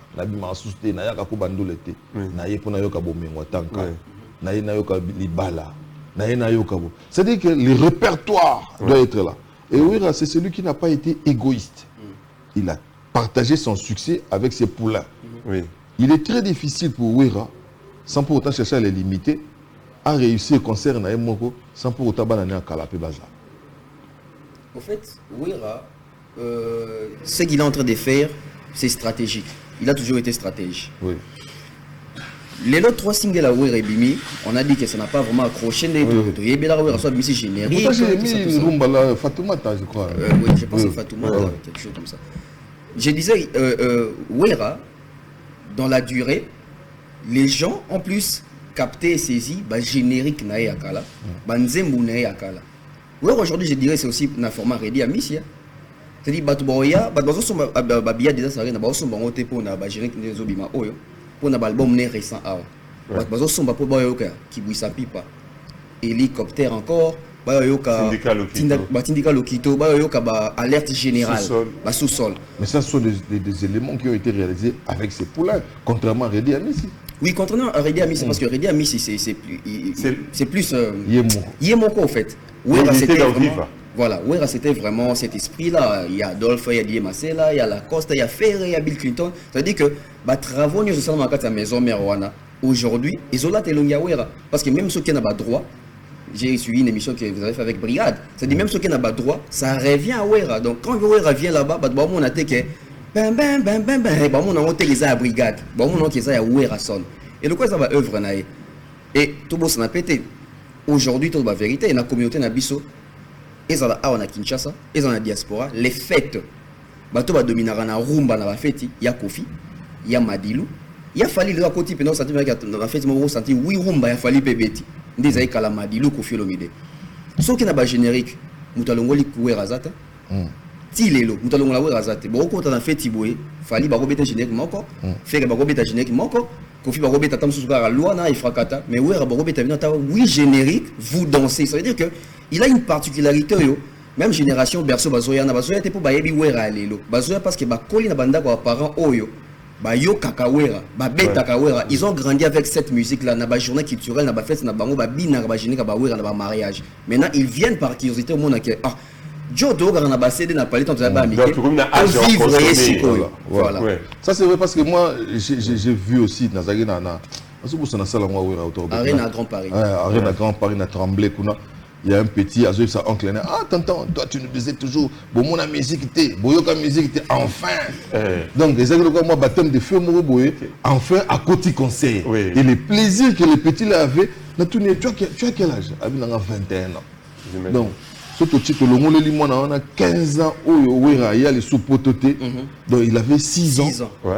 c'est-à-dire que le répertoire doit être là. Et Wera, c'est celui qui n'a pas été égoïste. Il a partagé son succès avec ses poulains. Il est très difficile pour Wera, sans pour autant chercher à les limiter, à réussir le concert sans pour autant bananer un calapé bazar. En fait, Wera, ce qu'il est en train de faire, c'est stratégique. Il a toujours été stratège. Les autres 3 singles à Wera et Bimi, on a dit que ça n'a pas vraiment accroché. Il y a Wera soit Bimi générique. Fatoumata, je crois. Oui, je pense que Fatoumata, quelque chose comme ça. Je disais, Wera, dans la durée, les gens ont plus capté et saisi le générique Nae Akala, Banzembu Nae Akala. Wera aujourd'hui, je dirais, c'est aussi un format Redi Amissi. C'est-à-dire, Batuboya, Babia déjà ça rien, Baoson Bangote pour na générique Nezobima Oyo. Pour l'album récent, qui bouille sa pipe, hélicoptère encore, Tindika Lokito, alerte générale, sous-sol. Mais ça sont des éléments qui ont été réalisés avec ces poulains, contrairement à Redi Amissi. Oui, contrairement à Redi Amissi, parce que Redi Amissi, c'est plus Yemoko en fait. Il était dans Viva. Voilà, Wera c'était vraiment cet esprit-là. Il y a Adolphe, il y a Didier Massela, il y a Lacoste, il y a Ferré, il y a Bill Clinton. C'est-à-dire que les travaux nous sommes dans la maison Merwana. Aujourd'hui, ils ont là Wera. Parce que même ceux qui n'ont pas droit, j'ai suivi une émission que vous avez fait avec Brigade. C'est-à-dire même ceux qui n'ont pas droit, ça revient à Wera. Donc quand Wera vient là-bas, on a que ben ben ben ben ben, on a monté les à Brigade. On a monté les à Wera son. Et le quoi ça va œuvre naïe. Et tout le monde s'en a pété. Aujourd'hui, toute la vérité, il y a une communauté na biso. Ils ont à Kinshasa, ils ont la diaspora. Les fêtes, bateau va dominer na rumba na la fête. Il y a Kofi, il y a Madilou, il y a Fali le côté pendant ça dans la fête on senti oui rumba il y a Fali Pebeti. Des aïe kala Madilou Kofi Olomide. Sauf qu'il y a pas générique, mutalongoli Wera Zata. Ti lelo, mutalongola Wera Zata. Bon quand on a fait Tiboé, Fali ba robeta générique moko, faire ba robeta générique moko. Kofi ba robeta tam sous la loi na ifrakata, mais Wera ba robeta venant oui générique, vous dansez. Ça veut dire que il a une particularité, même génération berceau bazoya na bazoya te pour bayebi Wera lelo. Bazoya parce que ba koli na banda ko parents oyo. Ba yo kakawera, ba beta kawera, ils ont grandi avec cette musique là, na ba journée culturelle, na ba fête na bango ba bina ba généka ba wera na ba mariage. Maintenant ils viennent par curiosité au monde que ah Joe Doga na ba CD na palais tant ça ba amitié. Voilà. Ça c'est vrai parce que moi j'ai vu aussi na zagi na na sala moi wera autour de Arena Grand Paris. Arena Grand Paris na tremblé kuna. Il y a un petit, à sa oncle, ah, tonton, toi tu nous disais toujours, bon, mon musique était, boyoka musique était, enfin. Donc, exactement, moi, baptême de feu, mon boy, enfin, à côté conseil. Oui. Et le plaisir que le petit là avait, tu as quel âge? Il a 21 ans. Donc, surtout, on a 15 ans, il y a les sous-pototés. Donc, il avait 6 ans.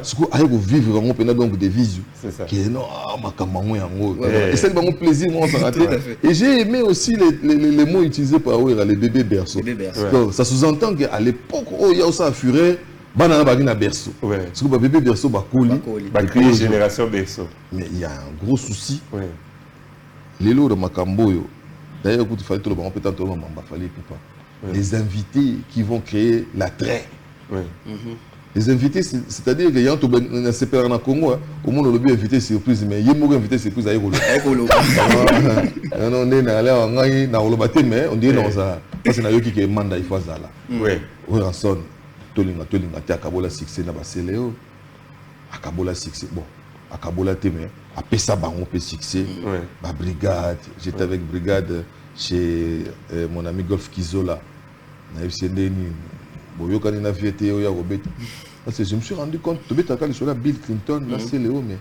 Ce qu'on a vivre donc des visions. C'est ça. Et c'est un plaisir, moi, et j'ai aimé aussi les mots utilisés par les bébés berceaux. Donc, ça sous-entend qu'à l'époque, il y a aussi un furet. Banana bagina berceau. Parce que le bébé berceau, bah créer génération berceau. Mais il y a un gros souci. Les lots de Makamboyo. D'ailleurs, il fallait tout le monde peut-être tout le monde fallait pas. Les invités qui vont créer l'attrait. Les invités, c'est-à-dire qu'il y a un CPR en Congo, au monde on a invité surprise, mais il y a un invité surprise à Égolo. On est allé en mais on dit non, ça c'est un qui est mandat il faut ça là. Oui, en son, tolinga, tu as Kabola succès na baséléo, à Kabola succès, bon, à Kabola témé, à Pessa Baron peut succès, ma brigade, j'étais avec brigade chez mon ami Golf Kizola, na FCNDN. Je me suis rendu compte, Bill Clinton, là c'est Léo, mais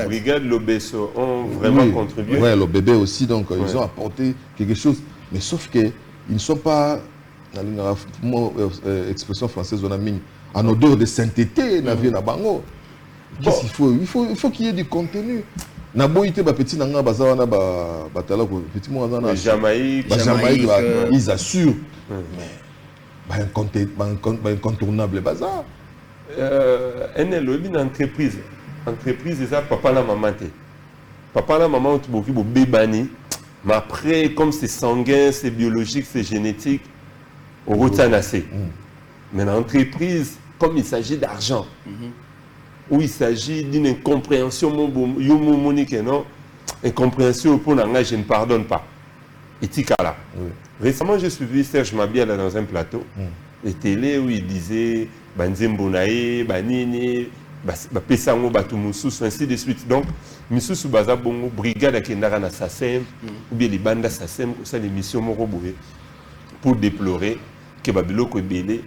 Brigade Lobesso ont vraiment contribué. Oui, le bébé aussi, donc ils ont apporté quelque chose. Mais sauf qu'ils ne sont pas, expression française, on a mis en odeur de sainteté, qu'est-ce qu'il faut? Il faut qu'il y ait du contenu. Jamaïque, ils assurent. Incontournable bazar. Une entreprise c'est ça, papa la maman. Papa la maman, tu beaucoup bébani. Mais après, comme c'est sanguin, c'est biologique, c'est génétique, on retient assez. Mais l'entreprise, comme il s'agit d'argent, où il s'agit d'une incompréhension, non, incompréhension pour l'engagement, je ne pardonne pas. Etikala. Récemment, j'ai suivi Serge Mabia là, dans un plateau, et télé où il disait Banzembonae, Banini, Pesango, Batumusus, ainsi de suite. Donc, Misusu Bazabongo, Brigade Akendara na Sassem, ou bien les bandes Sassem, ça les missions Moroboué, pour déplorer que Babiloko Bélé,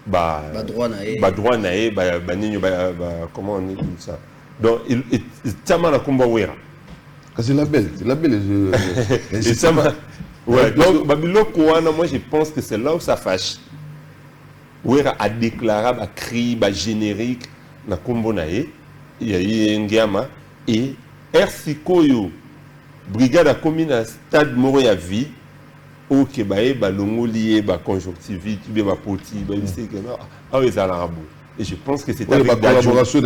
droit nae, comment on dit ça. Donc, il tient la combat Wera. C'est la belle, Ouais, donc Babiloko, moi je pense que c'est là où ça fâche. Wera a déclaré, a crié, a générique, na combo nae, il y a eu un gamin, et Ersikoyo, brigade a commis un stade moro ya vie, au Kebaye, longo lié, conjonctivite, poti, et je pense que c'est avec la collaboration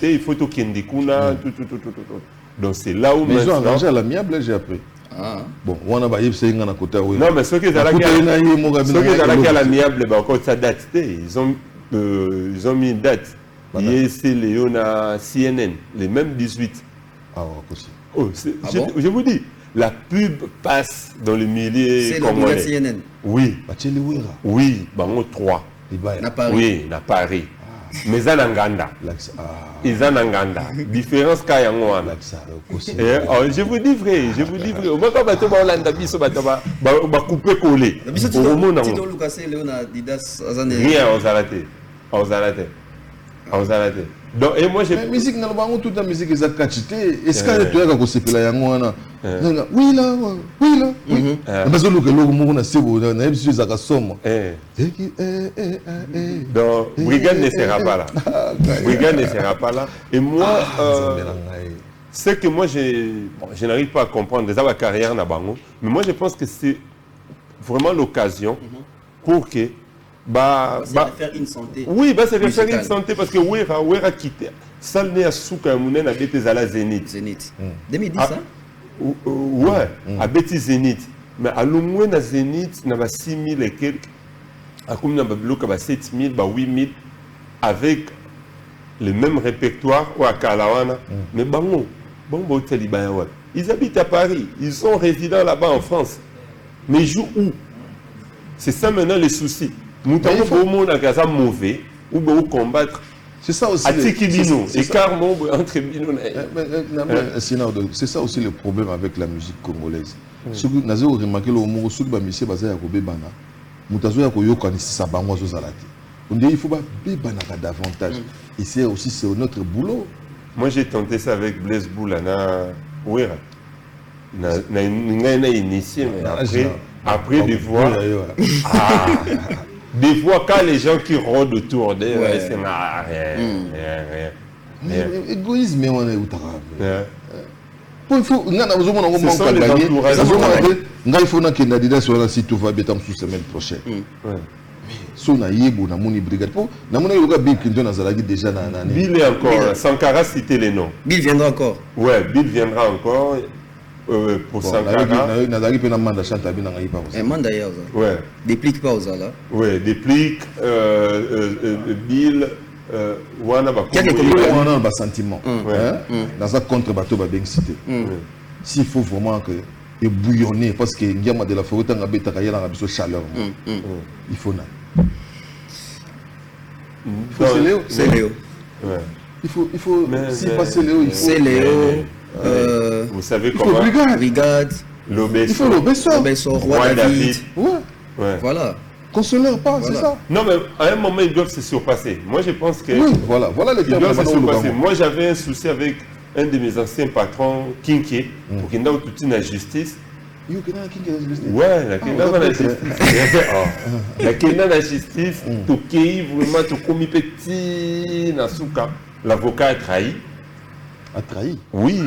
il faut tout Kendikuna, tout. Donc c'est là où ils ont arrangé à l'amiable, j'ai appris. Bon, on a un côté. Non, mais ceux qui sont à l'amiable, ça date. Ils ont mis une date. C'est Léon à CNN, les mêmes 18. Ah, aussi. Je vous dis, la pub passe dans le milieu C'est congolais. le CNN. Oui, Bacheli Wira. oui, bango 3. Libaya. Na Paris. Oui, na Paris. Mais ça na Nganda. L'accent. Ah, Ils en Nganda. Différence ka yango wana. l'accent. Kosi. Je vous dis vrai, je vous dis vrai. Au moins quand bato ba Hollande biso bato ba couper coller. Na biso Au moment Tito nango. Lucas Léon Adidas azane. Rien aux arrêtés. Aux arrêtés. Aux arrêtés. Donc et moi j'ai Mais musique na bango toute la musique est zakachité. Est-ce que tu as kosepela yango wana? Oui là, oui là. Parce que le logo mo na sebo na ebisu zakasoma. donc Brigade ne sera pas là. Brigade ne sera pas là. Et moi c'est que moi je n'arrive pas à comprendre déjà ma carrière na bango, mais moi je pense que c'est vraiment l'occasion pour que faire une santé. oui, c'est de faire musicale. une santé parce que Wera quitté. Ça n'est à Souka Mounen à Bété Zala Zénith. Zénith. 2010 Ah. hein? Ouais, à Bété Zénith. Mais à l'Oumoué na Zénith, il y a 6 000 et quelques. À Koumna Babilo, il y a 7 000, 8 000. Avec le même répertoire ou à Kalawana. Mais bango, ils habitent à Paris. Ils sont résidents là-bas en France. Mais ils jouent où? C'est ça maintenant les soucis. Nous avons mauvais ou combattre. C'est ça aussi. C'est ça aussi le problème avec la musique congolaise. Ce que nous avons remarqué, c'est que les gens il faut davantage. Et c'est aussi notre boulot. Moi j'ai tenté ça avec Blaise Boulana. Ouera. Initié, mais après des voix. Des fois, quand les gens qui rôdent autour d'eux, c'est rien. Égoïsme, on est où il faut que Nadida soit si tout va bien sous semaine prochaine. Si on a Yébo, na moni brigade. Na moni yoga Bill Clinton azalaki déjà na année. Bill est encore. Sankara cité les noms. Bill viendra encore. Ouais, Bill viendra encore. Pour Sankara. Nazalaki pe na manda chanta bien na yipa. Manda d'ailleurs. Ouais. Déplique pas aux là. Ouais, déplique Bill wana ba. On a un sentiment. Dans un contre bateau ba bien cité. S'il faut vraiment que et bouillonner parce que Ndiama de la Forêt tanga beta kayela na biso chaleur. Il faut na. C'est Léo. Ouais. Il faut si passer Léo, il faut. C'est Léo. Vous savez il faut comment Brigade. Il faut l'Obesso. Roi David. Ouais. Voilà. Consoleur pas, c'est ça. Non mais à un moment ils doivent se surpasser. Moi je pense que oui, voilà les ils doivent se surpasser. Moi j'avais un souci avec un de mes anciens patrons, Kinké, pour qu'il n'ait pas toute la justice. Ouais, la Kenya dans la justice. La Kenya dans la justice, tout qui vraiment tout commis petit Nasuka, l'avocat a trahi. A trahi? Oui.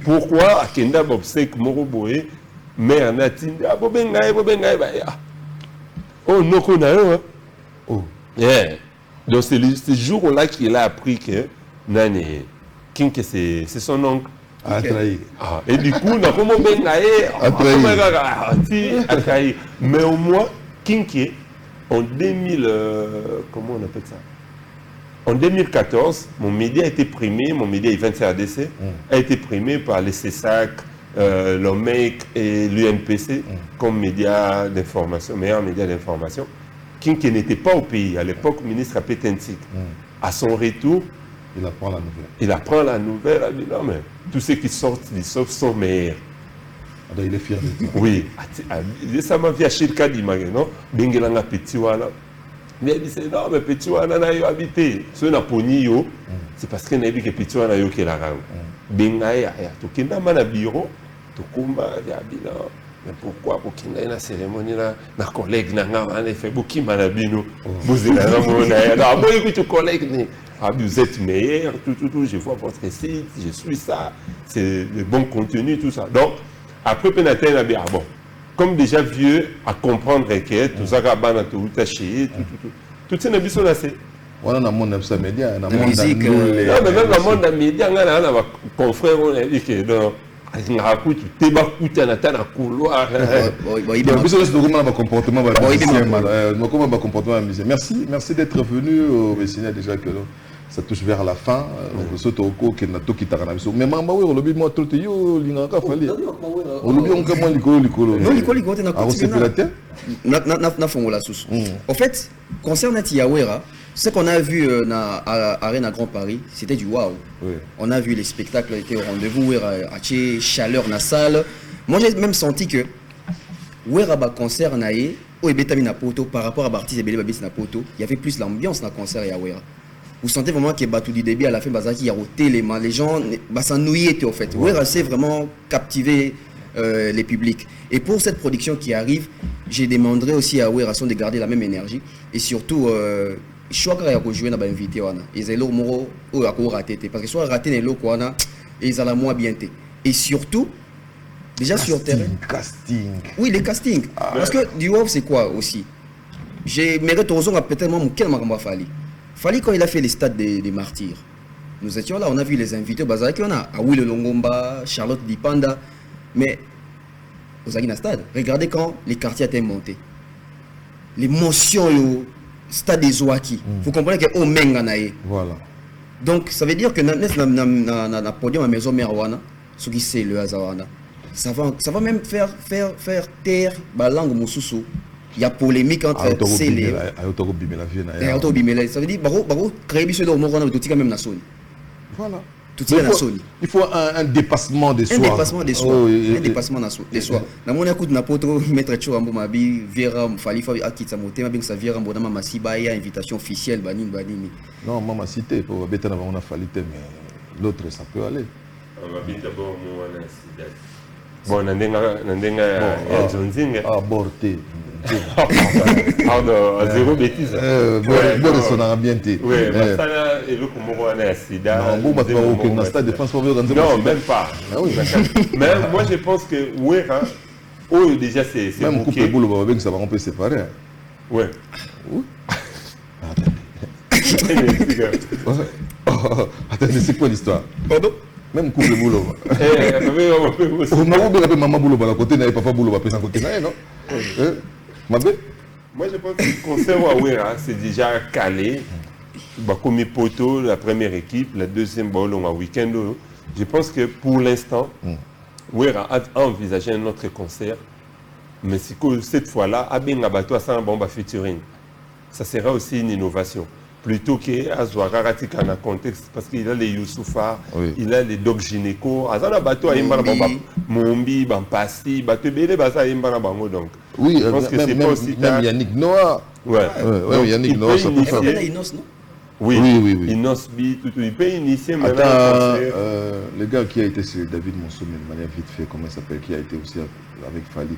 Pourquoi Kenda Bobsek Moroboé, mère Natinde, Bobengaï. Oh, non, qu'on a un. Oh. Yeah. Donc c'est ce jour-là qu'il a appris que Nani, Kinke c'est son oncle. A trahi. Et du coup, on a comment a trahi. Mais au moins, Kinke, en 2000, comment on appelle ça? En 2014, mon média a été primé, mon média IVNCRDC a été primé par les CESAC, l'OMEC et l'UNPC comme média d'information, meilleur média d'information. Kinke n'était pas au pays, à l'époque, ministre à Pétentique. À son retour, il apprend la nouvelle. Il apprend la nouvelle, il dit non mais tous ceux qui sortent sont meilleurs. Alors il est fier de toi. Oui, ça m'a vu acheter le cas d'image, non? Bengelanga petit wana. Mais il dit non mais petit wana n'a eu habité. Ce n'a pas ni yo, c'est parce qu'il n'a vu que petit wana yo qui la rang. Bengaïa, tu kenda mana bureau, tu kumba ya bilan. Mais pourquoi pour qu'il y ait une cérémonie là, na collègue na ngama fait beaucoup manabino. Vous êtes là, non, moi écoute collègue vous êtes meilleur, tout, je vois votre site, je suis ça, c'est le bon contenu, tout ça. Donc, après, Penaten a dit, ah bon, comme déjà vieux à comprendre que tout ça, tout taché, tout ça, c'est là, c'est. On a un monde de médias, on a un monde musique. Non, mais même le monde des médias, on a un confrère, on a dit que non. Merci d'être venu au Messina déjà que ça touche vers la fin. Donc, ce toko qui n'a tout qui t'a ramené. Mais maman, oui, on l'a vu moi tout le temps. Yo, l'ingaka fallait. On l'a vu encore moins l'icolo. Non, l'icolo, t'es Ah, on s'est fait la tête. Na fongola sous. En fait, concernant Yawera, ce qu'on a vu à Arena Grand Paris, c'était du waouh. Oui. On a vu les spectacles étaient au rendez-vous, chaleur dans la salle. Moi, j'ai même senti que Wera ba concert naé, au Ebetami na poto par rapport à Bartis et Belé Babis na poto, il y avait plus l'ambiance dans le concert Yawera. Vous sentez vraiment qu'il y a tout du début à la fin, Bazaki y a roté les mains, les gens s'ennuyaient en fait. Wera s'est vraiment captivé les publics. Et pour cette production qui arrive, j'ai demandé aussi à Wera de garder la même énergie et surtout je crois qu'il y a joué dans l'invité et c'est l'eau moro ou à quoi raté parce que soit raté les lots quoi et ils allaient moins bien et surtout déjà casting, sur terrain casting. Oui, les castings. Parce que du WOW c'est quoi aussi? J'ai mérité aux gens peut-être moi quel m'a fallu. Fali quand il a fait les stades des martyrs. Nous étions là, on a vu les invités Bazaki on a Will Longomba, Charlotte Dipanda mais aux Aguina stade, regardez quand les quartiers étaient montés. L'émotion stade des Ouaki. Vous comprenez que au Menganae. Voilà. Donc ça veut dire que na podium à maison Merwana, ce qui c'est le Hazawana. Ça va même faire taire la langue Moussousou. Il y a polémique entre ces les. Ça veut dire baro créer biso do Morwana tout même na Sony. Voilà. Il faut un dépassement des soirs. Un dépassement des soirs. Un dépassement des soirs. Na mona écoute na poto maître Churambo mabi Vera Falifa akitsa motema bien ça Vera Mbona mama Sibaya invitation officielle banini. Non, maman cité pour beta na on a falité mais l'autre ça peut aller. On va bien d'abord moi na sida. Bon nandenga Johnzinga aborté. Zéro bêtise. Bon, son ambienté. Oui, ça et le Comoro na sida. Non, bon, aucun stade de France pour organiser. Non, même pas. Mais moi je pense que Wera, déjà c'est même couple boulot ça va on peut séparer. Ouais. Attendez, c'est quoi l'histoire? Pardon? Même couple boulot. Maman boulot à côté, papa boulot à côté, non? Moi je pense que le concert Wera c'est déjà calé. Comme Poto, la première équipe, la deuxième ballon à week-end. Je pense que pour l'instant, Wera a envisagé un autre concert. Mais c'est que cette fois-là, Abin Abato a un bomba featuring. Ça sera aussi une innovation. Plutôt qu'Azouara Ratika dans le contexte, parce qu'il a les Youssoufa, il a les Doc Gynéco, Azana Bato a Imbana Mombi, Bampassi, Bato Bele Baza Imbana Bango donc. Oui, je pense que c'est pas aussi même Yannick Noah. Ouais, Yannick Noah, ça peut faire. Oui. Inos B, il peut initier maintenant. Le gars qui a été sur David Monsoumé, de manière vite fait, comment il s'appelle, qui a été aussi avec Fali.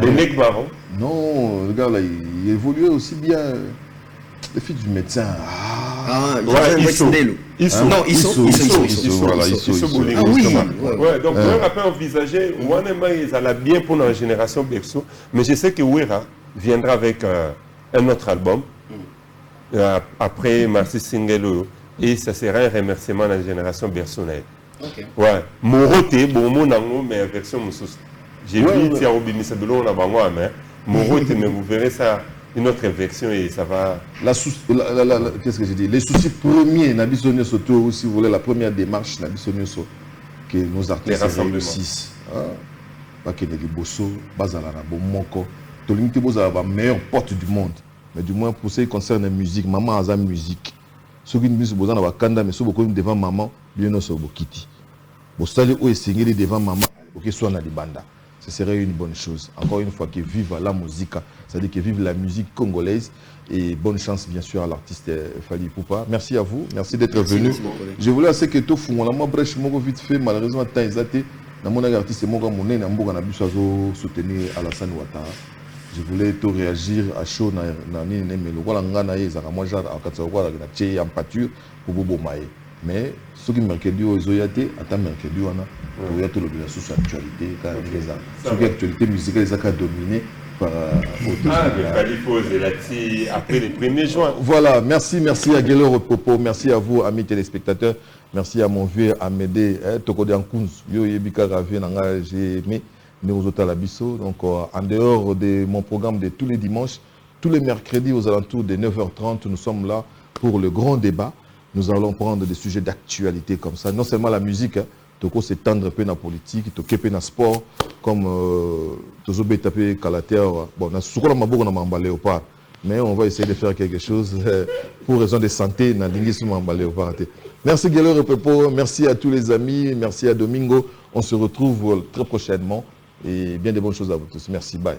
Le mec Baron. Non, le gars là, il évoluait aussi bien. Le fils du médecin. Non, ils sont. Donc, on a pas envisagé, ils allaient bien pour la génération Berceau, mais je sais que Wera viendra avec un autre album, après Marcy Singelo, et ça sera un remerciement à la génération Berceau. Ouais, Moroté, bon, mon mais version Moussous. J'ai vu Thierry Bimisa de l'eau, on a bango à main. Moroté, mais vous verrez ça. Une autre version et ça va. Qu'est-ce que j'ai dit? Les soucis premiers, Nabisonio Soto, si vous voulez, la première démarche, Nabisonio Soto, que nos artistes réussissent. Pas que les Bosso, Bazalara, Bomoko, Tolimite Boza, la meilleure porte du monde. Mais du moins, pour ce qui concerne la musique, maman a la musique. Ceux qui nous disent que vous Kanda, mais ceux qui sont devant maman, bien nous sommes Kitty. Vous savez où est Singeli devant maman, pour qu'ils soient dans les bandas. Ce serait une bonne chose. Encore une fois, que vive la musique, c'est-à-dire que vive la musique congolaise. Et bonne chance, bien sûr, à l'artiste Fali Poupa. Merci à vous, merci d'être venu. Je voulais assez que tout fou, on a brèche, vite fait, malheureusement, temps exact. Mon artiste, mon soutenir Alassane Ouattara. Je voulais tout réagir à chaud, mais ce qui manque aux Zoyate, attends, mercredi, on a tout le bien sous actualité, car l'actualité musicale est dominée par. Après le 1er juin. Voilà, merci à Guélor Popo, merci à vous, amis téléspectateurs, merci à mon vieux Amédée, Tokode Ankounz, Yo Yebika Ravé, j'ai aimé, Néozotalabiso. Donc, en dehors de mon programme de tous les dimanches, tous les mercredis aux alentours de 9h30, nous sommes là pour le grand débat. Nous allons prendre des sujets d'actualité comme ça. Non seulement la musique, toko s'étendre un peu dans la politique, toko un peu dans le sport, comme Tozo Betapé Kalater. Bon, on a souvent maboko na mamba léopard, mais on va essayer de faire quelque chose pour raison de santé na dingi mamba léopard. Merci Guélo Repepo, merci à tous les amis, merci à Domingo. On se retrouve très prochainement et bien de bonnes choses à vous tous. Merci, bye.